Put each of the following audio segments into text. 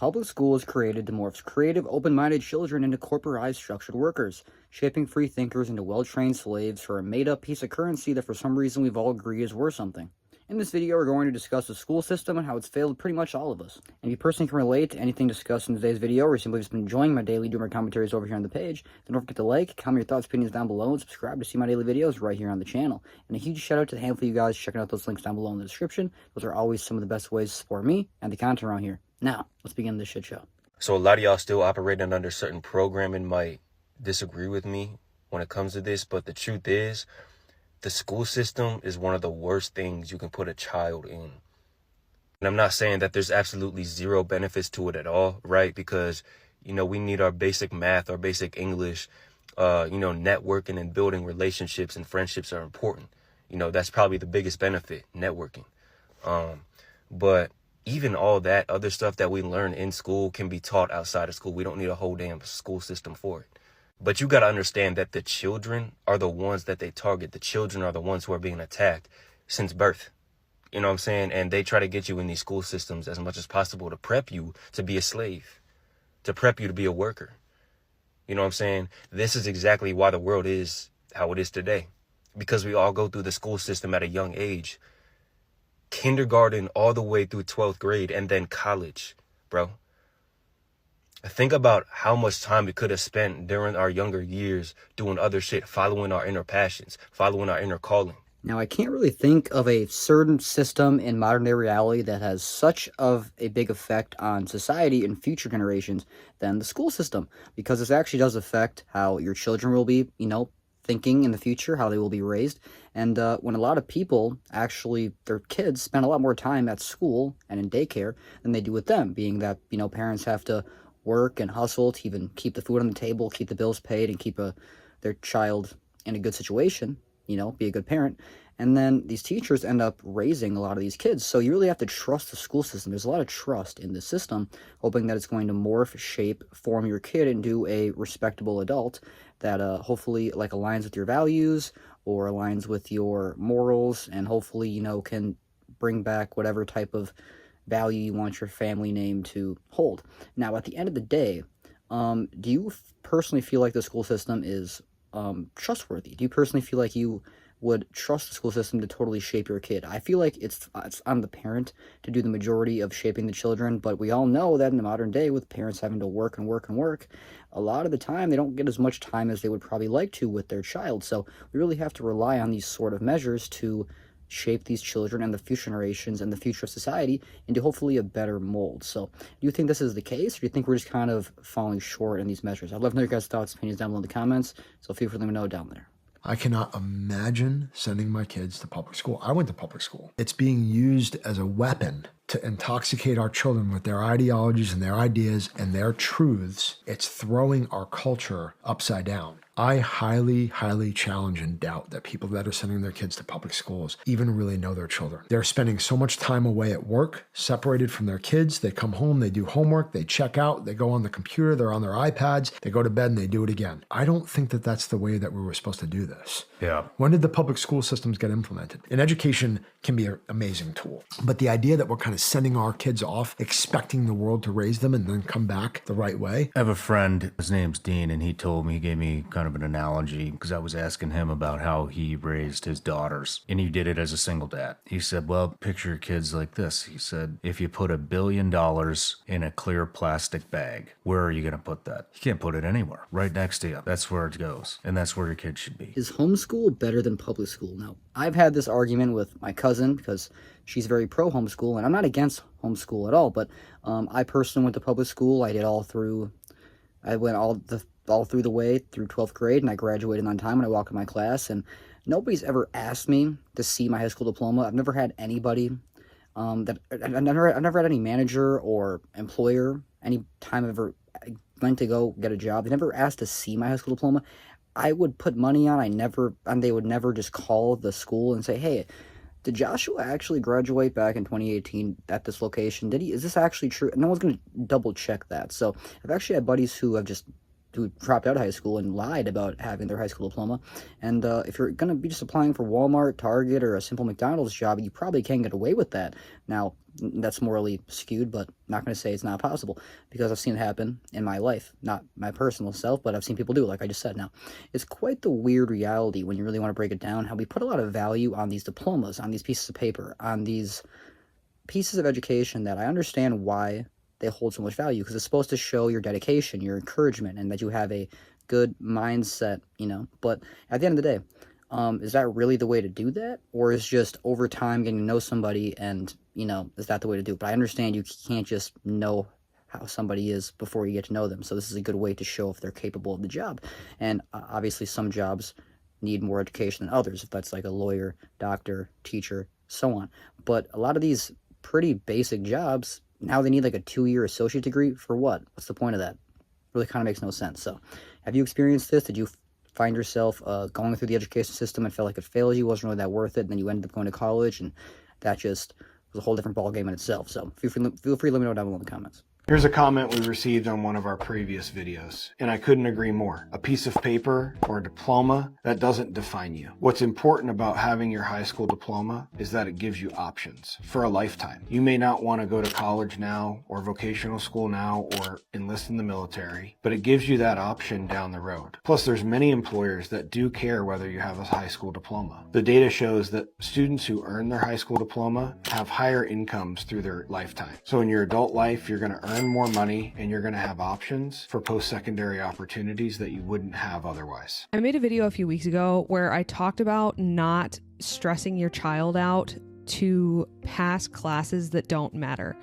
Public school is created to morph creative, open-minded children into corporized, structured workers, shaping free thinkers into well-trained slaves for a made-up piece of currency that for some reason we've all agreed is worth something. In this video, we're going to discuss the school system and how it's failed pretty much all of us. And if you personally can relate to anything discussed in today's video, or simply just been enjoying my daily doomer commentaries over here on the page, then don't forget to like, comment your thoughts, opinions down below, and subscribe to see my daily videos right here on the channel. And a huge shout out to the handful of you guys checking out those links down below in the description. Those are always some of the best ways to support me and the content around here. Now, let's begin this shit show. So a lot of y'all still operating under certain programming might disagree with me when it comes to this, but the truth is, the school system is one of the worst things you can put a child in. And I'm not saying that there's absolutely zero benefits to it at all, right? Because, we need our basic math, our basic English, networking and building relationships and friendships are important. That's probably the biggest benefit, networking. But even all that other stuff that we learn in school can be taught outside of school. We don't need a whole damn school system for it. But you got to understand that the children are the ones that they target. The children are the ones who are being attacked since birth. You know what I'm saying? And they try to get you in these school systems as much as possible to prep you to be a slave, to prep you to be a worker. You know what I'm saying? This is exactly why the world is how it is today, because we all go through the school system at a young age, kindergarten all the way through 12th grade and then college, bro. Think about how much time we could have spent during our younger years doing other shit, following our inner passions, following our inner calling. Now, I can't really think of a certain system in modern-day reality that has such of a big effect on society and future generations than the school system, because this actually does affect how your children will be, thinking in the future, how they will be raised. And when a lot of people, actually, their kids spend a lot more time at school and in daycare than they do with them, being that, parents have to work and hustle to even keep the food on the table, keep the bills paid, and keep their child in a good situation, be a good parent. And then these teachers end up raising a lot of these kids. So you really have to trust the school system. There's a lot of trust in the system, hoping that it's going to morph, shape, form your kid into a respectable adult that hopefully aligns with your values or aligns with your morals, and hopefully, can bring back whatever type of value you want your family name to hold. Now, at the end of the day, do you personally feel like the school system is trustworthy? Do you personally feel like you would trust the school system to totally shape your kid? I feel like it's on the parent to do the majority of shaping the children, but we all know that in the modern day, with parents having to work and work and work, a lot of the time they don't get as much time as they would probably like to with their child. So we really have to rely on these sort of measures to shape these children and the future generations and the future of society into hopefully a better mold. So do you think this is the case, or do you think we're just kind of falling short in these measures? I'd love to know your guys' thoughts, opinions down below in the comments, so feel free to let me know down there. I cannot imagine sending my kids to public school. I went to public school. It's being used as a weapon to intoxicate our children with their ideologies and their ideas and their truths. It's throwing our culture upside down. I highly, highly challenge and doubt that people that are sending their kids to public schools even really know their children. They're spending so much time away at work, separated from their kids. They come home, they do homework, they check out, they go on the computer, they're on their iPads, they go to bed and they do it again. I don't think that that's the way that we were supposed to do this. Yeah. When did the public school systems get implemented? And education can be an amazing tool, but the idea that we're kind of sending our kids off, expecting the world to raise them and then come back the right way. I have a friend, his name's Dean, and he gave me kind of an analogy, because I was asking him about how he raised his daughters, and he did it as a single dad. He said, well, picture your kids like this. He said, if you put $1 billion in a clear plastic bag, where are you going to put that? You can't put it anywhere. Right next to you. That's where it goes, and that's where your kid should be. Is homeschool better than public school? Now, I've had this argument with my cousin because she's very pro homeschool, and I'm not against homeschool at all, but I personally went to public school. I went all through the way through 12th grade, and I graduated on time when I walked in my class, and nobody's ever asked me to see my high school diploma. I've never had anybody I've never had any manager or employer, any time I ever went to go get a job, they never asked to see my high school diploma. I would put money on, and they would never just call the school and say, hey, did Joshua actually graduate back in 2018 at this location? Is this actually true? And no one's going to double check that. So I've actually had buddies who have just who dropped out of high school and lied about having their high school diploma. And if you're going to be just applying for Walmart, Target, or a simple McDonald's job, you probably can get away with that. Now, that's morally skewed, but I'm not going to say it's not possible, because I've seen it happen in my life. Not my personal self, but I've seen people do it, like I just said. Now, it's quite the weird reality when you really want to break it down, how we put a lot of value on these diplomas, on these pieces of paper, on these pieces of education that I understand why they hold so much value, because it's supposed to show your dedication, your encouragement, and that you have a good mindset, But at the end of the day, is that really the way to do that? Or is just over time getting to know somebody and, is that the way to do it? But I understand you can't just know how somebody is before you get to know them. So this is a good way to show if they're capable of the job. And obviously some jobs need more education than others, if that's like a lawyer, doctor, teacher, so on. But a lot of these pretty basic jobs, now they need like a 2-year associate degree for what? What's the point of that? Really kind of makes no sense. So have you experienced this? Did you find yourself going through the education system and felt like it failed you, wasn't really that worth it, and then you ended up going to college, and that just was a whole different ballgame in itself? So feel free to let me know down below in the comments. Here's a comment we received on one of our previous videos, and I couldn't agree more. A piece of paper or a diploma, that doesn't define you. What's important about having your high school diploma is that it gives you options for a lifetime. You may not want to go to college now or vocational school now or enlist in the military, but it gives you that option down the road. Plus, there's many employers that do care whether you have a high school diploma. The data shows that students who earn their high school diploma have higher incomes through their lifetime. So in your adult life, you're going to earn more money and you're going to have options for post-secondary opportunities that you wouldn't have otherwise. I made a video a few weeks ago where I talked about not stressing your child out to pass classes that don't matter.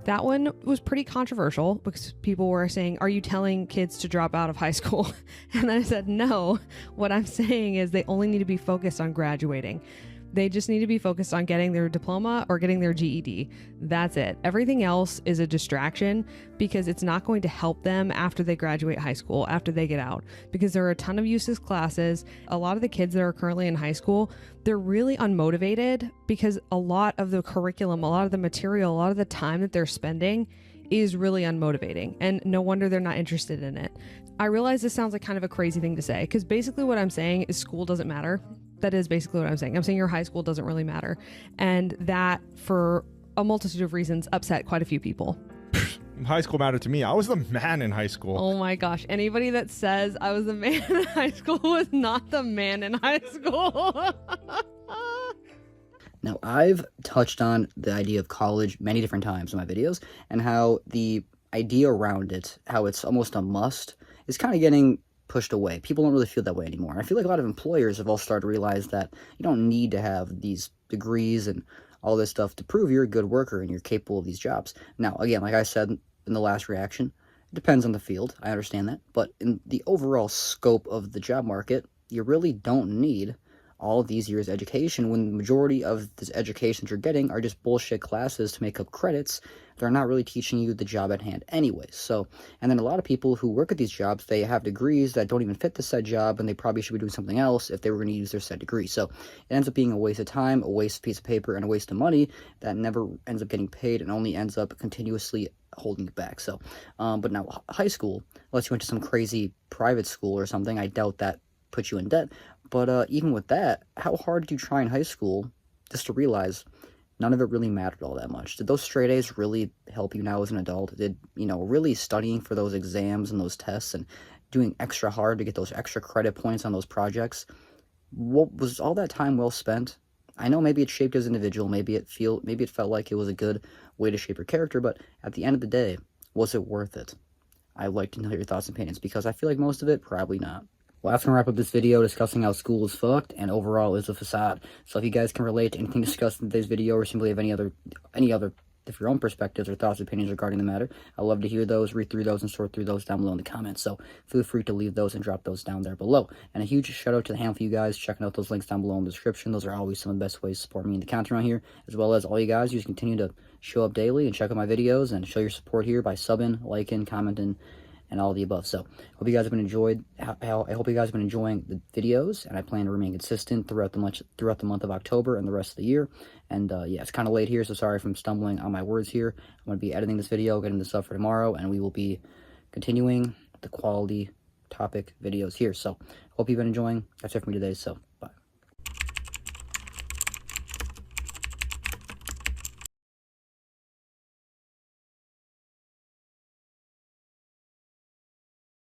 That one was pretty controversial because people were saying, are you telling kids to drop out of high school? And I said, no. What I'm saying is they only need to be focused on graduating. They just need to be focused on getting their diploma or getting their GED. That's it. Everything else is a distraction because it's not going to help them after they graduate high school, after they get out, because there are a ton of useless classes. A lot of the kids that are currently in high school, they're really unmotivated because a lot of the curriculum, a lot of the material, a lot of the time that they're spending is really unmotivating, and no wonder they're not interested in it. I realize this sounds like kind of a crazy thing to say, because basically what I'm saying is school doesn't matter. That is basically what I'm saying. I'm saying your high school doesn't really matter. And that, for a multitude of reasons, upset quite a few people. High school mattered to me. I was the man in high school. Oh my gosh. Anybody that says I was the man in high school was not the man in high school. Now, I've touched on the idea of college many different times in my videos, and how the idea around it, how it's almost a must, is kind of getting pushed away. People don't really feel that way anymore. I feel like a lot of employers have all started to realize that you don't need to have these degrees and all this stuff to prove you're a good worker and you're capable of these jobs. Now, again, like I said in the last reaction, it depends on the field. I understand that. But in the overall scope of the job market, you really don't need all of these years education, when the majority of this education you're getting are just bullshit classes to make up credits. They're not really teaching you the job at hand anyway. So, and then a lot of people who work at these jobs, they have degrees that don't even fit the said job, and they probably should be doing something else if they were going to use their said degree. So it ends up being a waste of time, a waste of piece of paper, and a waste of money that never ends up getting paid and only ends up continuously holding you back. So, but now high school, unless you went to some crazy private school or something, I doubt that puts you in debt. But even with that, how hard did you try in high school just to realize none of it really mattered all that much? Did those straight A's really help you now as an adult? Did, really studying for those exams and those tests and doing extra hard to get those extra credit points on those projects, what was all that time well spent? I know maybe it shaped you as an individual, maybe it felt like it was a good way to shape your character, but at the end of the day, was it worth it? I'd like to know your thoughts and opinions, because I feel like most of it, probably not. Well, that's going to wrap up this video discussing how school is fucked and overall is a facade. So if you guys can relate to anything discussed in today's video, or simply have any other if your own perspectives or thoughts or opinions regarding the matter, I'd love to hear those, read through those, and sort through those down below in the comments. So feel free to leave those and drop those down there below. And a huge shout out to the handful of you guys checking out those links down below in the description. Those are always some of the best ways to support me in the content around here, as well as all you guys who just continue to show up daily and check out my videos and show your support here by subbing, liking, commenting, and all of the above. So hope you guys have been I hope you guys have been enjoying the videos, and I plan to remain consistent throughout the month of October and the rest of the year. And yeah, it's kind of late here, so sorry if I'm stumbling on my words here. I'm going to be editing this video, getting this up for tomorrow, and we will be continuing the quality topic videos here. So hope you've been enjoying. That's it for me today. So bye.